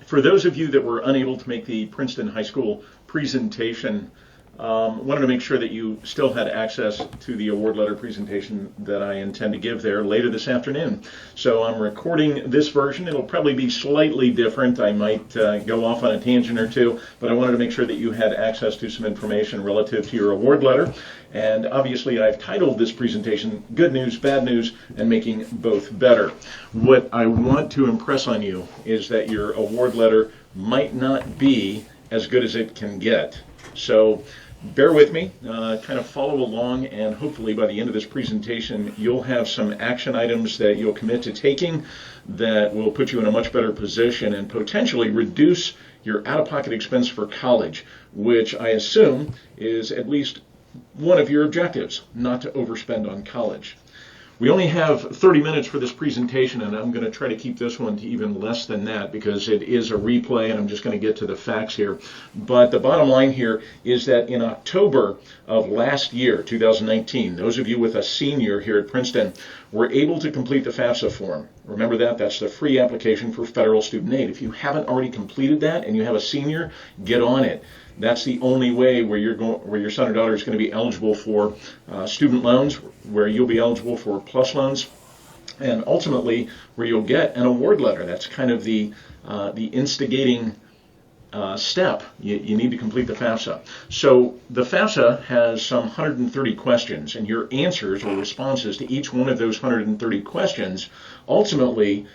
For those of you that were unable to make the Princeton High School presentation, wanted to make sure that you still had access to the award letter presentation that I intend to give there later this afternoon. So I'm recording this version. It'll probably be slightly different. I might go off on a tangent or two, but I wanted to make sure that you had access to some information relative to your award letter. And obviously I've titled this presentation Good News, Bad News, and Making Both Better. What I want to impress on you is that your award letter might not be as good as it can get. So bear with me, kind of follow along, and hopefully by the end of this presentation you'll have some action items that you'll commit to taking that will put you in a much better position and potentially reduce your out-of-pocket expense for college, which I assume is at least one of your objectives, not to overspend on college. We only have 30 minutes for this presentation, and I'm going to try to keep this one to even less than that because it is a replay and I'm just going to get to the facts here. But the bottom line here is that in October of last year, 2019, those of you with a senior here at Princeton were able to complete the FAFSA form. Remember that? That's the free application for federal student aid. If you haven't already completed that and you have a senior, get on it. That's the only way where your son or daughter is going to be eligible for student loans, where you'll be eligible for PLUS loans, and ultimately where you'll get an award letter. That's kind of the instigating step. You need to complete the FAFSA. So the FAFSA has some 130 questions, and your answers or responses to each one of those 130 questions ultimately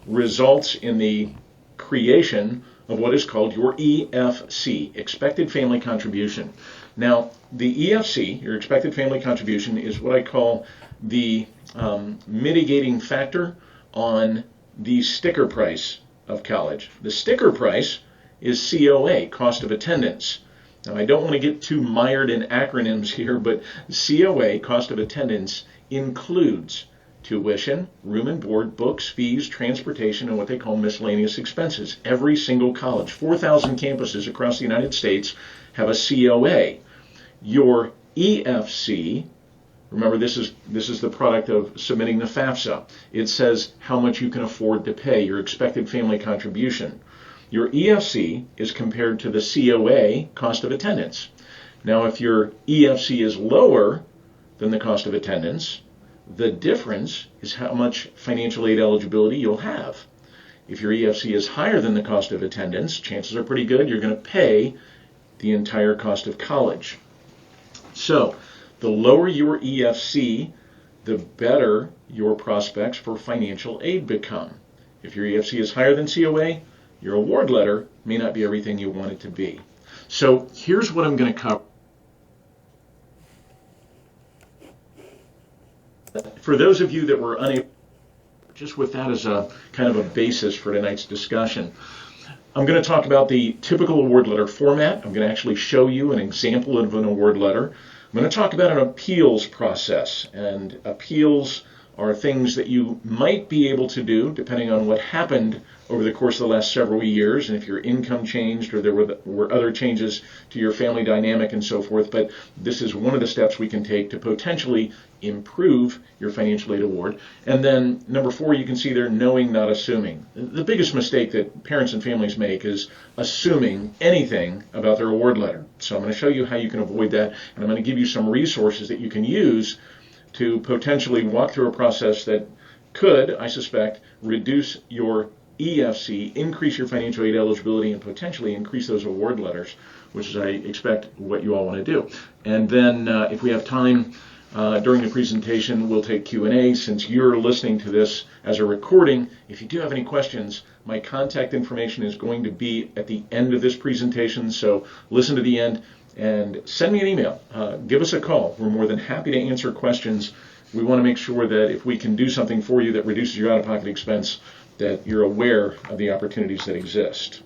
results in the creation of what is called your EFC, Expected Family Contribution. Now, the EFC, your Expected Family Contribution, is what I call the mitigating factor on the sticker price of college. The sticker price is COA, cost of attendance. Now, I don't want to get too mired in acronyms here, but COA, cost of attendance, includes tuition, room and board, books, fees, transportation, and what they call miscellaneous expenses. Every single college, 4,000 campuses across the United States, have a COA. Your EFC, remember this is the product of submitting the FAFSA. It says how much you can afford to pay, your expected family contribution. Your EFC is compared to the COA, cost of attendance. Now, if your EFC is lower than the cost of attendance, the difference is how much financial aid eligibility you'll have. If your EFC is higher than the cost of attendance, chances are pretty good you're going to pay the entire cost of college. So, the lower your EFC, the better your prospects for financial aid become. If your EFC is higher than COA, your award letter may not be everything you want it to be. So, here's what I'm going to cover. For those of you that were unable, just with that as a kind of a basis for tonight's discussion, I'm going to talk about the typical award letter format. I'm going to actually show you an example of an award letter. I'm going to talk about an appeals process, and appeals are things that you might be able to do depending on what happened over the course of the last several years, and if your income changed or there were other changes to your family dynamic and so forth. But this is one of the steps we can take to potentially improve your financial aid award. And then number 4, you can see there, knowing, not assuming. The biggest mistake that parents and families make is assuming anything about their award letter. So I'm going to show you how you can avoid that, and I'm going to give you some resources that you can use to potentially walk through a process that could, I suspect, reduce your EFC, increase your financial aid eligibility, and potentially increase those award letters, which is, I expect, what you all want to do. And then if we have time during the presentation, we'll take Q&A. Since you're listening to this as a recording, if you do have any questions, my contact information is going to be at the end of this presentation, so listen to the end and send me an email. Give us a call. We're more than happy to answer questions. We want to make sure that if we can do something for you that reduces your out-of-pocket expense, that you're aware of the opportunities that exist.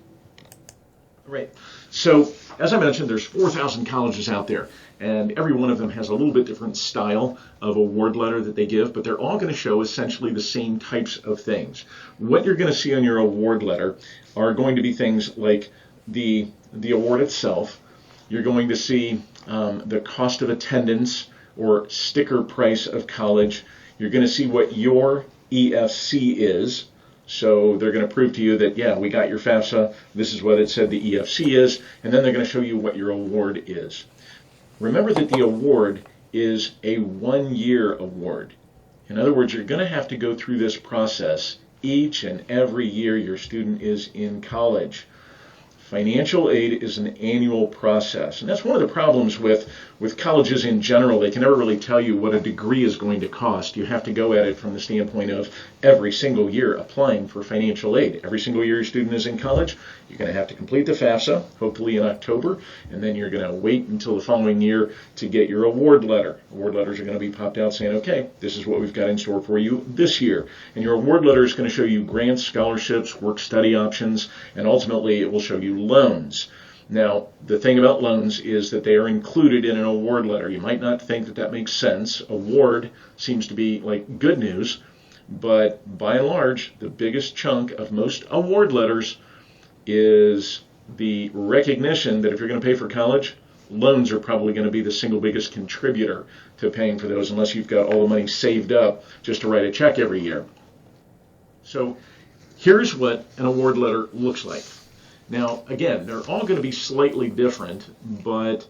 All right. So, as I mentioned, there's 4,000 colleges out there, and every one of them has a little bit different style of award letter that they give, but they're all going to show essentially the same types of things. What you're going to see on your award letter are going to be things like the award itself. You're going to see the cost of attendance or sticker price of college. You're going to see what your EFC is. So they're going to prove to you that, yeah, we got your FAFSA, this is what it said the EFC is, and then they're going to show you what your award is. Remember that the award is a one-year award. In other words, you're going to have to go through this process each and every year your student is in college. Financial aid is an annual process, and that's one of the problems with colleges in general. They can never really tell you what a degree is going to cost. You have to go at it from the standpoint of every single year applying for financial aid. Every single year your student is in college, you're going to have to complete the FAFSA, hopefully in October, and then you're going to wait until the following year to get your award letter. Award letters are going to be popped out saying, okay, this is what we've got in store for you this year. And your award letter is going to show you grants, scholarships, work-study options, and ultimately it will show you loans. Now, the thing about loans is that they are included in an award letter. You might not think that that makes sense. Award seems to be like good news, but by and large, the biggest chunk of most award letters is the recognition that if you're going to pay for college, loans are probably going to be the single biggest contributor to paying for those, unless you've got all the money saved up just to write a check every year. So here's what an award letter looks like. Now, again, they're all going to be slightly different, but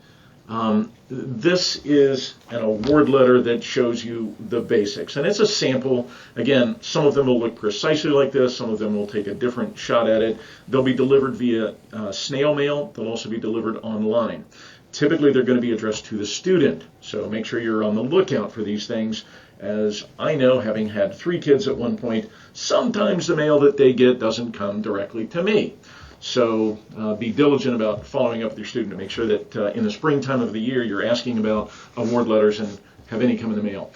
this is an award letter that shows you the basics. And it's a sample. Again, some of them will look precisely like this. Some of them will take a different shot at it. They'll be delivered via snail mail. They'll also be delivered online. Typically, they're going to be addressed to the student. So make sure you're on the lookout for these things. As I know, having had 3 kids at one point, sometimes the mail that they get doesn't come directly to me. So be diligent about following up with your student to make sure that in the springtime of the year you're asking about award letters and have any come in the mail.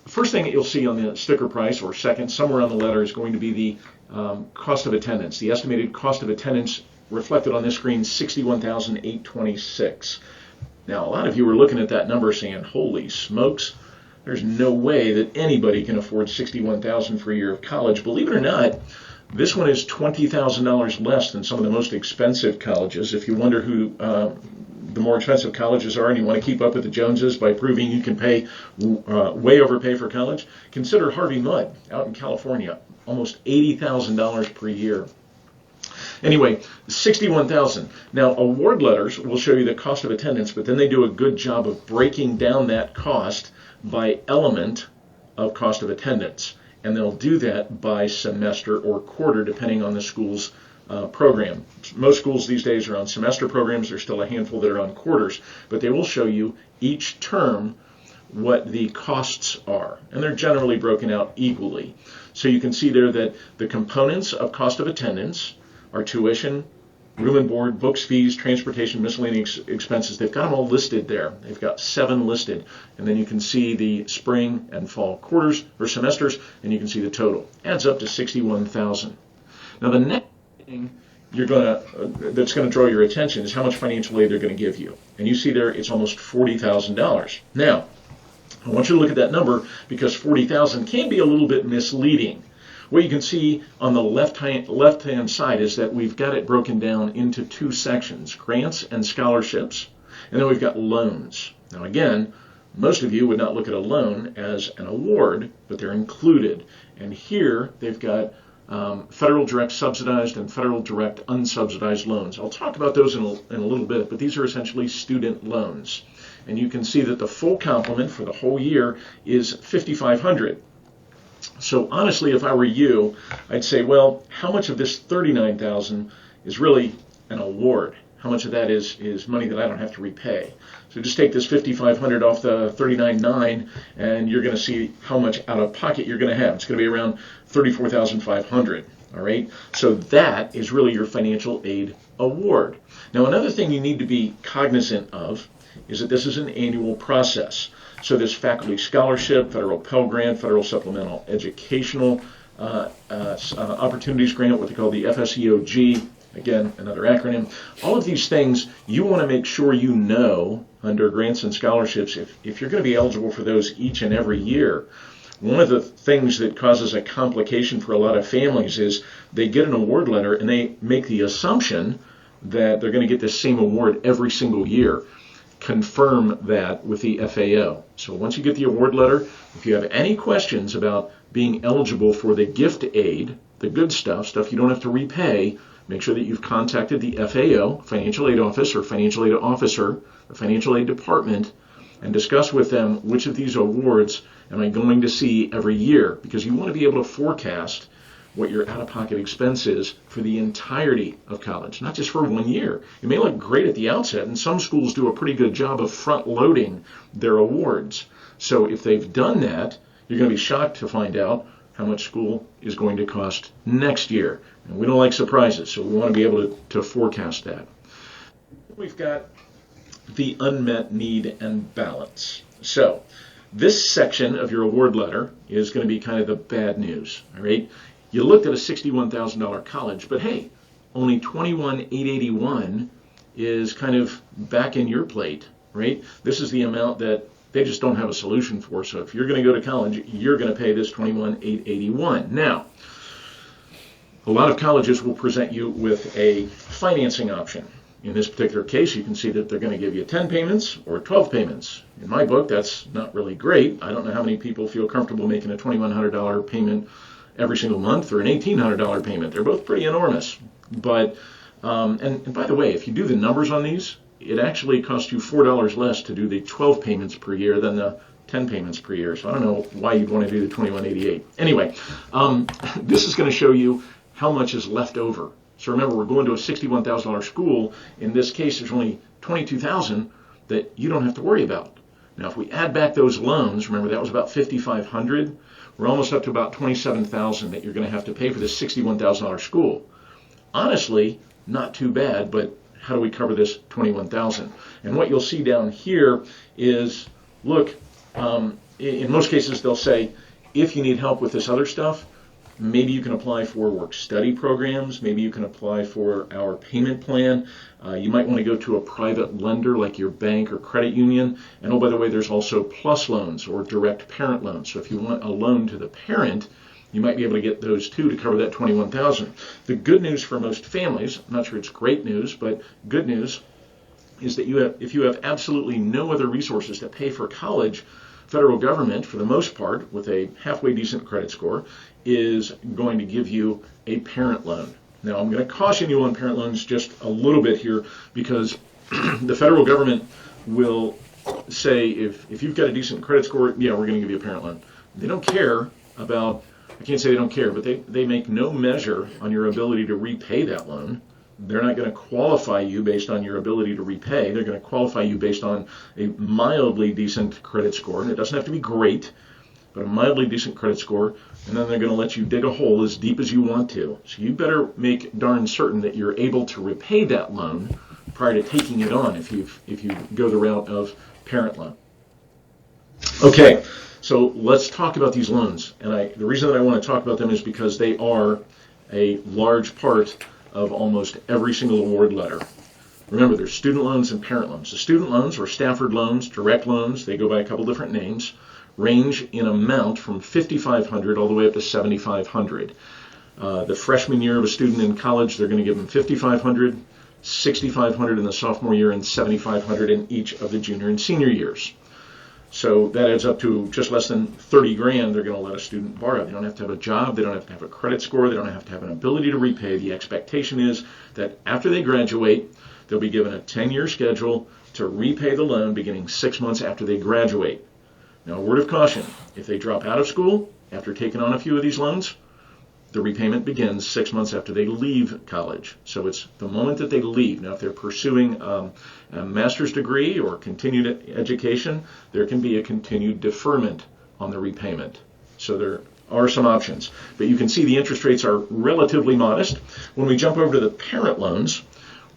First thing that you'll see on the sticker price, or second, somewhere on the letter, is going to be the cost of attendance. The estimated cost of attendance reflected on this screen, $61,826. Now, a lot of you are looking at that number saying, holy smokes, there's no way that anybody can afford $61,000 for a year of college. Believe it or not, this one is $20,000 less than some of the most expensive colleges. If you wonder who the more expensive colleges are and you want to keep up with the Joneses by proving you can pay way overpay for college, consider Harvey Mudd out in California, almost $80,000 per year. Anyway, $61,000. Now, award letters will show you the cost of attendance, but then they do a good job of breaking down that cost by element of cost of attendance. And they'll do that by semester or quarter, depending on the school's program. Most schools these days are on semester programs. There's still a handful that are on quarters, but they will show you each term what the costs are, and they're generally broken out equally. So you can see there that the components of cost of attendance are tuition, room and board, books, fees, transportation, miscellaneous expenses. They've got them all listed there. They've got 7 listed. And then you can see the spring and fall quarters or semesters, and you can see the total. Adds up to $61,000. Now the next thing that's going to draw your attention is how much financial aid they're going to give you. And you see there it's almost $40,000. Now, I want you to look at that number because $40,000 can be a little bit misleading. What you can see on the left-hand side is that we've got it broken down into 2 sections, grants and scholarships, and then we've got loans. Now again, most of you would not look at a loan as an award, but they're included. And here they've got federal direct subsidized and federal direct unsubsidized loans. I'll talk about those in a little bit, but these are essentially student loans. And you can see that the full complement for the whole year is $5,500. So honestly, if I were you, I'd say, well, how much of this $39,000 is really an award? How much of that is money that I don't have to repay? So just take this $5,500 off the $39,900, and you're going to see how much out of pocket you're going to have. It's going to be around $34,500. All right. So that is really your financial aid award. Now, another thing you need to be cognizant of is that this is an annual process. So there's faculty scholarship, federal Pell Grant, federal supplemental educational opportunities grant, what they call the FSEOG, again, another acronym. All of these things you want to make sure you know under grants and scholarships if you're going to be eligible for those each and every year. One of the things that causes a complication for a lot of families is they get an award letter and they make the assumption that they're going to get this same award every single year. Confirm that with the FAO. So once you get the award letter, if you have any questions about being eligible for the gift aid, the good stuff you don't have to repay, make sure that you've contacted the FAO, Financial Aid Office, or Financial Aid Officer, the Financial Aid Department, and discuss with them which of these awards am I going to see every year, because you want to be able to forecast what your out-of-pocket expense is for the entirety of college, not just for 1 year. It may look great at the outset, and some schools do a pretty good job of front-loading their awards. So if they've done that, you're going to be shocked to find out how much school is going to cost next year. And we don't like surprises, so we want to be able to forecast that. We've got the unmet need and balance. So this section of your award letter is going to be kind of the bad news, all right? You looked at a $61,000 college, but hey, only $21,881 is kind of back in your plate, right? This is the amount that they just don't have a solution for. So if you're going to go to college, you're going to pay this $21,881. Now, a lot of colleges will present you with a financing option. In this particular case, you can see that they're going to give you 10 payments or 12 payments. In my book, that's not really great. I don't know how many people feel comfortable making a $2,100 payment every single month or an $1,800 payment. They're both pretty enormous. But, and by the way, if you do the numbers on these, it actually costs you $4 less to do the 12 payments per year than the 10 payments per year. So I don't know why you'd want to do the $2,188. Anyway, this is going to show you how much is left over. So remember, we're going to a $61,000 school. In this case, there's only $22,000 that you don't have to worry about. Now, if we add back those loans, remember that was about $5,500. We're almost up to about $27,000 that you're going to have to pay for this $61,000 school. Honestly, not too bad, but how do we cover this $21,000? And what you'll see down here is, look, in most cases they'll say, if you need help with this other stuff, maybe you can apply for work-study programs. Maybe you can apply for our payment plan. You might want to go to a private lender like your bank or credit union. And oh, by the way, there's also PLUS loans or direct parent loans. So if you want a loan to the parent, you might be able to get those too to cover that $21,000. The good news for most families, I'm not sure it's great news, but good news is that if you have absolutely no other resources to pay for college, federal government, for the most part, with a halfway decent credit score, is going to give you a parent loan. Now, I'm going to caution you on parent loans just a little bit here, because the federal government will say, if you've got a decent credit score, yeah, we're going to give you a parent loan. They don't care about, I can't say they don't care, but they make no measure on your ability to repay that loan. They're not going to qualify you based on your ability to repay. They're going to qualify you based on a mildly decent credit score. And it doesn't have to be great, but a mildly decent credit score. And then they're going to let you dig a hole as deep as you want to. So you better make darn certain that you're able to repay that loan prior to taking it on if you go the route of parent loan. Okay, so let's talk about these loans. And the reason that I want to talk about them is because they are a large part of almost every single award letter. Remember, there's student loans and parent loans. The student loans, or Stafford loans, direct loans, they go by a couple different names, range in amount from $5,500 all the way up to $7,500. The freshman year of a student in college, they're going to give them $5,500, $6,500 in the sophomore year, and $7,500 in each of the junior and senior years. So that adds up to just less than $30,000 they're going to let a student borrow. They don't have to have a job. They don't have to have a credit score. They don't have to have an ability to repay. The expectation is that after they graduate, they'll be given a 10-year schedule to repay the loan beginning 6 months after they graduate. Now, a word of caution, if they drop out of school after taking on a few of these loans, the repayment begins 6 months after they leave college. So it's the moment that they leave. Now, if they're pursuing a master's degree or continued education, there can be a continued deferment on the repayment. So there are some options. But you can see the interest rates are relatively modest. When we jump over to the parent loans,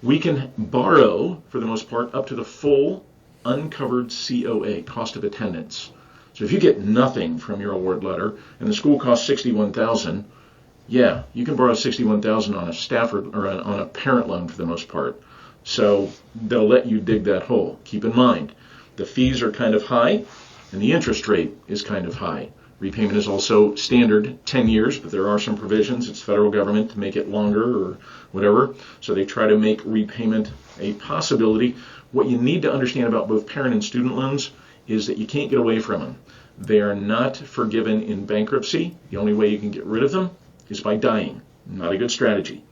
we can borrow, for the most part, up to the full uncovered COA, cost of attendance. So if you get nothing from your award letter and the school costs $61,000, yeah, you can borrow $61,000 on a Stafford or on a parent loan for the most part. So they'll let you dig that hole. Keep in mind, the fees are kind of high and the interest rate is kind of high. Repayment is also standard 10 years, but there are some provisions. It's federal government to make it longer or whatever. So they try to make repayment a possibility. What you need to understand about both parent and student loans is that you can't get away from them. They are not forgiven in bankruptcy. The only way you can get rid of them is by dying. Not a good strategy.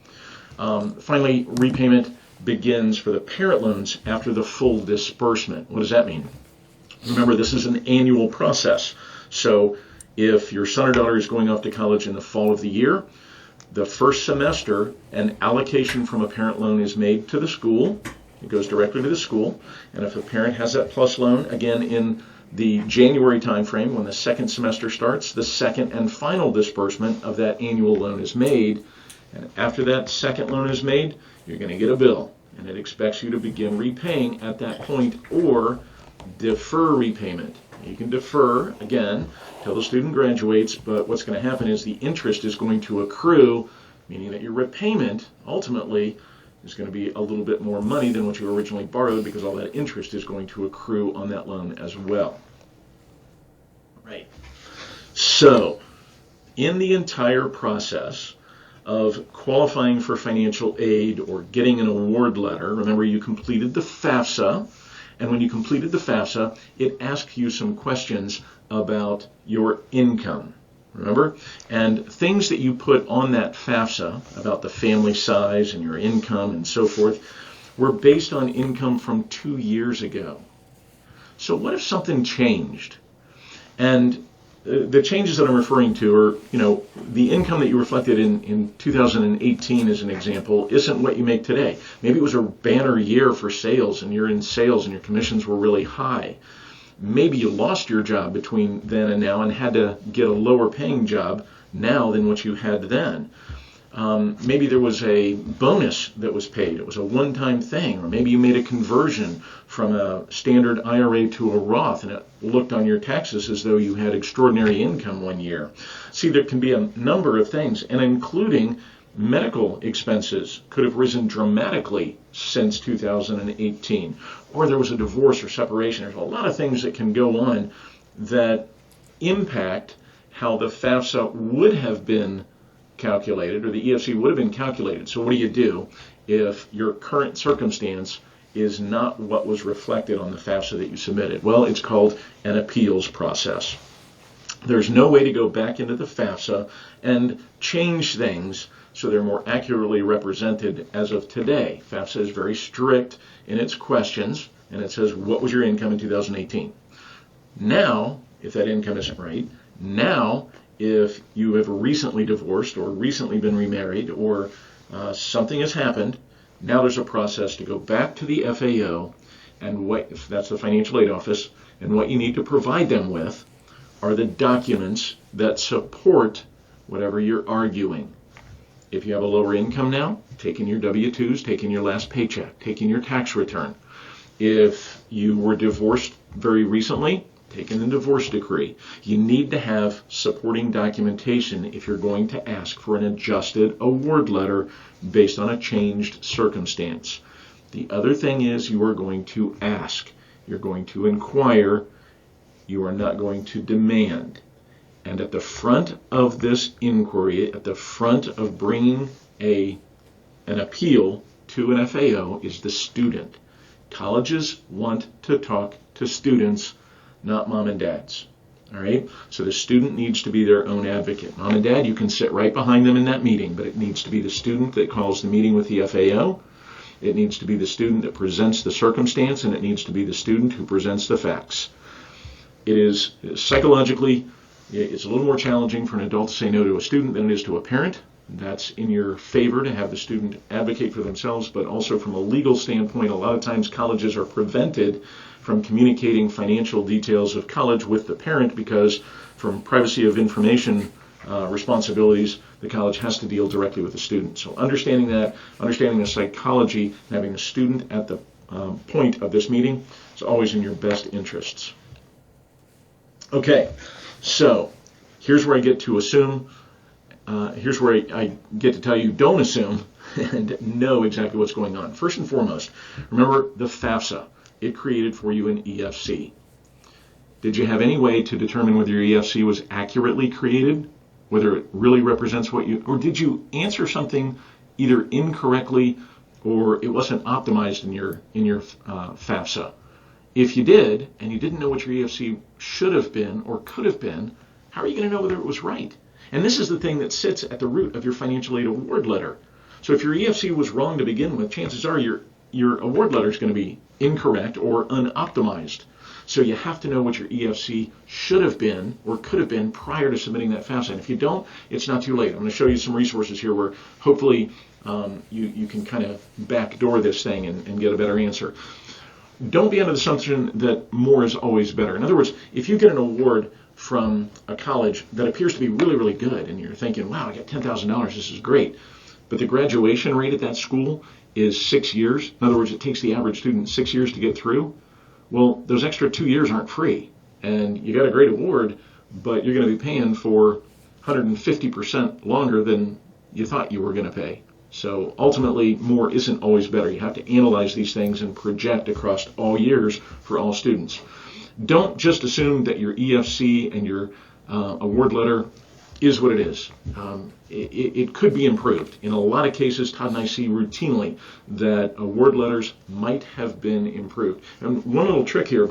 Finally, repayment begins for the parent loans after the full disbursement. What does that mean? Remember, this is an annual process. So if your son or daughter is going off to college in the fall of the year, the first semester, an allocation from a parent loan is made to the school. It goes directly to the school. And if a parent has that plus loan, again, in the January timeframe, when the second semester starts, the second and final disbursement of that annual loan is made. And after that second loan is made, you're going to get a bill. And it expects you to begin repaying at that point or defer repayment. You can defer, again, till the student graduates, but what's going to happen is the interest is going to accrue, meaning that your repayment, ultimately, is going to be a little bit more money than what you originally borrowed because all that interest is going to accrue on that loan as well. Right. So, in the entire process of qualifying for financial aid or getting an award letter, remember you completed the FAFSA, and when you completed the FAFSA, it asked you some questions about your income. Remember? And things that you put on that FAFSA about the family size and your income and so forth were based on income from 2 years ago. So what if something changed? And the changes that I'm referring to are, the income that you reflected in 2018 as an example isn't what you make today. Maybe it was a banner year for sales and you're in sales and your commissions were really high. Maybe you lost your job between then and now and had to get a lower paying job now than what you had then. Maybe there was a bonus that was paid. It was a one-time thing. Or maybe you made a conversion from a standard IRA to a Roth and it looked on your taxes as though you had extraordinary income one year. See, there can be a number of things, and including medical expenses could have risen dramatically since 2018. Or there was a divorce or separation. There's a lot of things that can go on that impact how the FAFSA would have been calculated, or the EFC would have been calculated. So what do you do if your current circumstance is not what was reflected on the FAFSA that you submitted? Well, it's called an appeals process. There's no way to go back into the FAFSA and change things so they're more accurately represented as of today. FAFSA is very strict in its questions, and it says, what was your income in 2018? Now, if that income isn't right, now if you have recently divorced or recently been remarried or something has happened, now there's a process to go back to the FAO, and if that's the financial aid office, and what you need to provide them with are the documents that support whatever you're arguing. If you have a lower income now, take in your W-2s, take in your last paycheck, take in your tax return. If you were divorced very recently, take in the divorce decree. You need to have supporting documentation if you're going to ask for an adjusted award letter based on a changed circumstance. The other thing is you are going to ask. You're going to inquire. You are not going to demand. And at the front of this inquiry, at the front of bringing an appeal to an FAO is the student. Colleges want to talk to students, not mom and dads. All right? So the student needs to be their own advocate. Mom and dad, you can sit right behind them in that meeting, but it needs to be the student that calls the meeting with the FAO. It needs to be the student that presents the circumstance, and it needs to be the student who presents the facts. It is psychologically, it's a little more challenging for an adult to say no to a student than it is to a parent. That's in your favor to have the student advocate for themselves, but also from a legal standpoint, a lot of times colleges are prevented from communicating financial details of college with the parent because from privacy of information responsibilities, the college has to deal directly with the student. So understanding that, understanding the psychology, and having the student at the point of this meeting is always in your best interests. Okay, so here's where I get to assume, here's where I get to tell you don't assume and know exactly what's going on. First and foremost, remember the FAFSA. It created for you an EFC. Did you have any way to determine whether your EFC was accurately created, whether it really represents what you, or did you answer something either incorrectly or it wasn't optimized in your FAFSA? If you did, and you didn't know what your EFC should have been or could have been, how are you going to know whether it was right? And this is the thing that sits at the root of your financial aid award letter. So if your EFC was wrong to begin with, chances are your award letter is going to be incorrect or unoptimized. So you have to know what your EFC should have been or could have been prior to submitting that FAFSA. And if you don't, it's not too late. I'm going to show you some resources here where hopefully you can kind of backdoor this thing and get a better answer. Don't be under the assumption that more is always better. In other words, if you get an award from a college that appears to be really, really good, and you're thinking, wow, I got $10,000, this is great, but the graduation rate at that school is 6 years. In other words, it takes the average student 6 years to get through. Well, those extra 2 years aren't free, and you got a great award, but you're going to be paying for 150% longer than you thought you were going to pay. So ultimately, more isn't always better. You have to analyze these things and project across all years for all students. Don't just assume that your EFC and your award letter is what it is. It could be improved. In a lot of cases, Todd and I see routinely that award letters might have been improved. And one little trick here,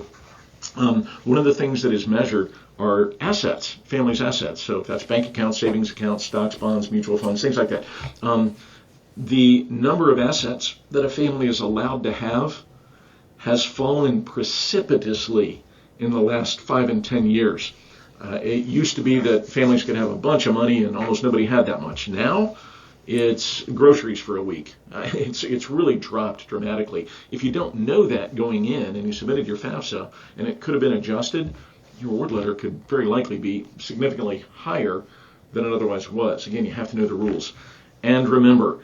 one of the things that is measured are assets, family's assets. So if that's bank accounts, savings accounts, stocks, bonds, mutual funds, things like that. The number of assets that a family is allowed to have has fallen precipitously in the last 5 and 10 years. It used to be that families could have a bunch of money and almost nobody had that much. Now, it's groceries for a week. It's really dropped dramatically. If you don't know that going in and you submitted your FAFSA and it could have been adjusted, your award letter could very likely be significantly higher than it otherwise was. Again, you have to know the rules. And remember,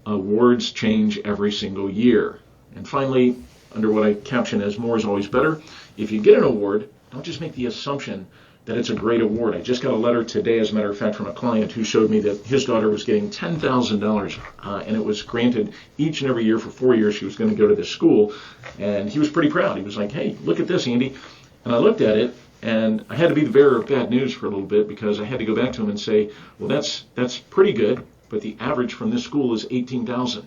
awards change every single year. And finally, under what I caption as more is always better, if you get an award, don't just make the assumption that it's a great award. I just got a letter today, as a matter of fact, from a client who showed me that his daughter was getting $10,000, and it was granted each and every year for 4 years. She was going to go to this school, and he was pretty proud. He was like, hey, look at this, Andy. And I looked at it, and I had to be the bearer of bad news for a little bit because I had to go back to him and say, well, that's pretty good, but the average from this school is $18,000.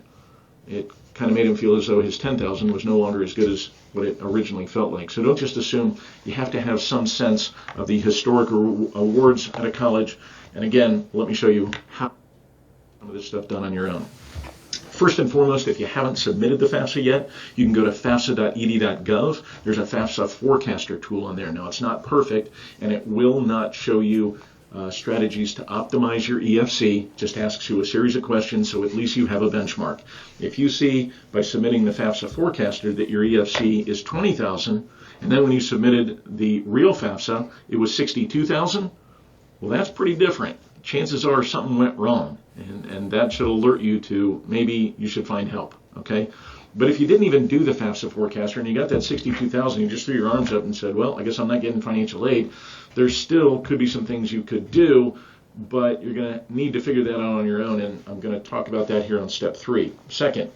It kind of made him feel as though his $10,000 was no longer as good as what it originally felt like. So don't just assume. You have to have some sense of the historic awards at a college. And again, let me show you how some of this stuff done on your own. First and foremost, if you haven't submitted the FAFSA yet, you can go to fafsa.ed.gov. There's a FAFSA forecaster tool on there. Now, it's not perfect, and it will not show you strategies to optimize your EFC. Just asks you a series of questions, so at least you have a benchmark. If you see by submitting the FAFSA forecaster that your EFC is $20,000, and then when you submitted the real FAFSA, it was $62,000, well, that's pretty different. Chances are something went wrong, and that should alert you to maybe you should find help, okay? But if you didn't even do the FAFSA forecaster and you got that $62,000, you just threw your arms up and said, well, I guess I'm not getting financial aid, there still could be some things you could do, but you're going to need to figure that out on your own, and I'm going to talk about that here on step 3. Second,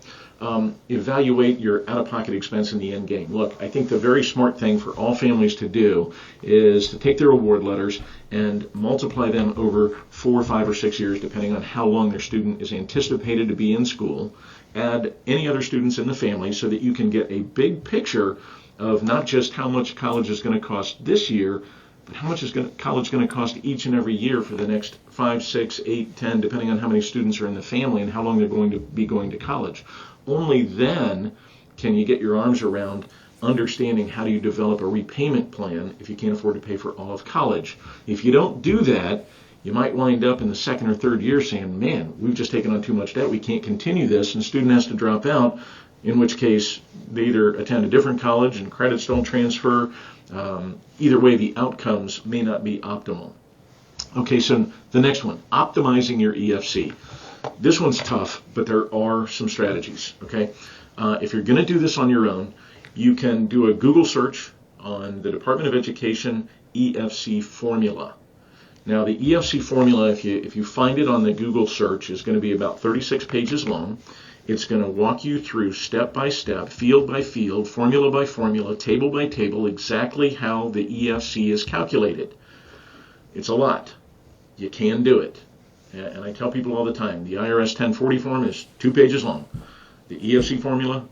evaluate your out-of-pocket expense in the end game. Look, I think the very smart thing for all families to do is to take their award letters and multiply them over 4, 5, or 6 years, depending on how long their student is anticipated to be in school. Add any other students in the family so that you can get a big picture of not just how much college is going to cost this year, but how much is college going to cost each and every year for the next 5, 6, 8, 10, depending on how many students are in the family and how long they're going to be going to college. Only then can you get your arms around understanding how do you develop a repayment plan if you can't afford to pay for all of college. If you don't do that, you might wind up in the second or third year saying, man, we've just taken on too much debt, we can't continue this, and the student has to drop out, in which case they either attend a different college and credits don't transfer. Either way, the outcomes may not be optimal. Okay, so the next one, optimizing your EFC. This one's tough, but there are some strategies, okay? If you're going to do this on your own, you can do a Google search on the Department of Education EFC formula. Now, the EFC formula, if you find it on the Google search, is going to be about 36 pages long. It's going to walk you through step by step, field by field, formula by formula, table by table, exactly how the EFC is calculated. It's a lot. You can do it. And I tell people all the time, the IRS 1040 form is 2 pages long. The EFC formula,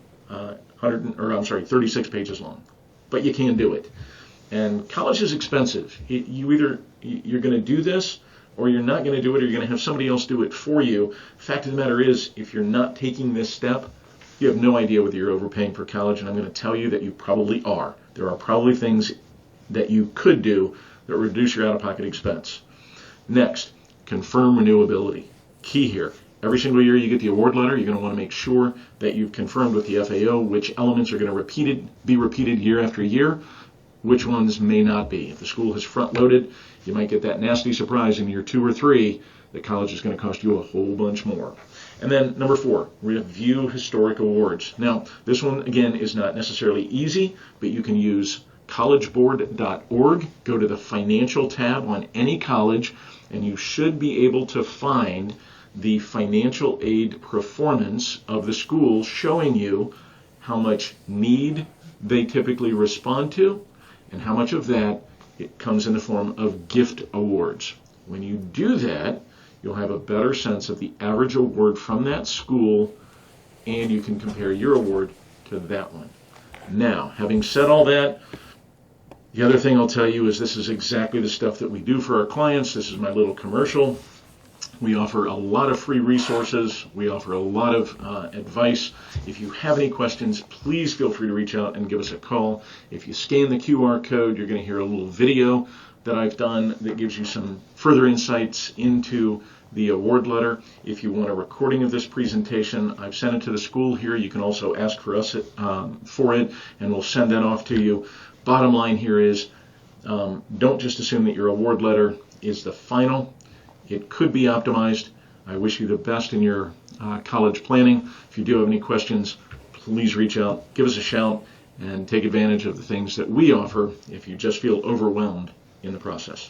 36 pages long. But you can do it. And college is expensive. You're going to do this, or you're not going to do it, or you're going to have somebody else do it for you. Fact of the matter is, if you're not taking this step, you have no idea whether you're overpaying for college, and I'm going to tell you that you probably are. There are probably things that you could do that reduce your out-of-pocket expense. Next, confirm renewability. Key here. Every single year you get the award letter, you're going to want to make sure that you've confirmed with the FAO which elements are going to be repeated year after year, which ones may not be. If the school has front-loaded, you might get that nasty surprise in year 2 or 3 that college is going to cost you a whole bunch more. And then number 4, review historic awards. Now, this one, again, is not necessarily easy, but you can use collegeboard.org, go to the financial tab on any college, and you should be able to find the financial aid performance of the school, showing you how much need they typically respond to and how much of that it comes in the form of gift awards. When you do that, you'll have a better sense of the average award from that school, and you can compare your award to that one. Now, having said all that, the other thing I'll tell you is this is exactly the stuff that we do for our clients. This is my little commercial. We offer a lot of free resources. We offer a lot of advice. If you have any questions, please feel free to reach out and give us a call. If you scan the QR code, you're going to hear a little video that I've done that gives you some further insights into the award letter. If you want a recording of this presentation, I've sent it to the school here. You can also ask for us for it, and we'll send that off to you. Bottom line here is, don't just assume that your award letter is the final. It could be optimized. I wish you the best in your college planning. If you do have any questions, please reach out, give us a shout, and take advantage of the things that we offer if you just feel overwhelmed in the process.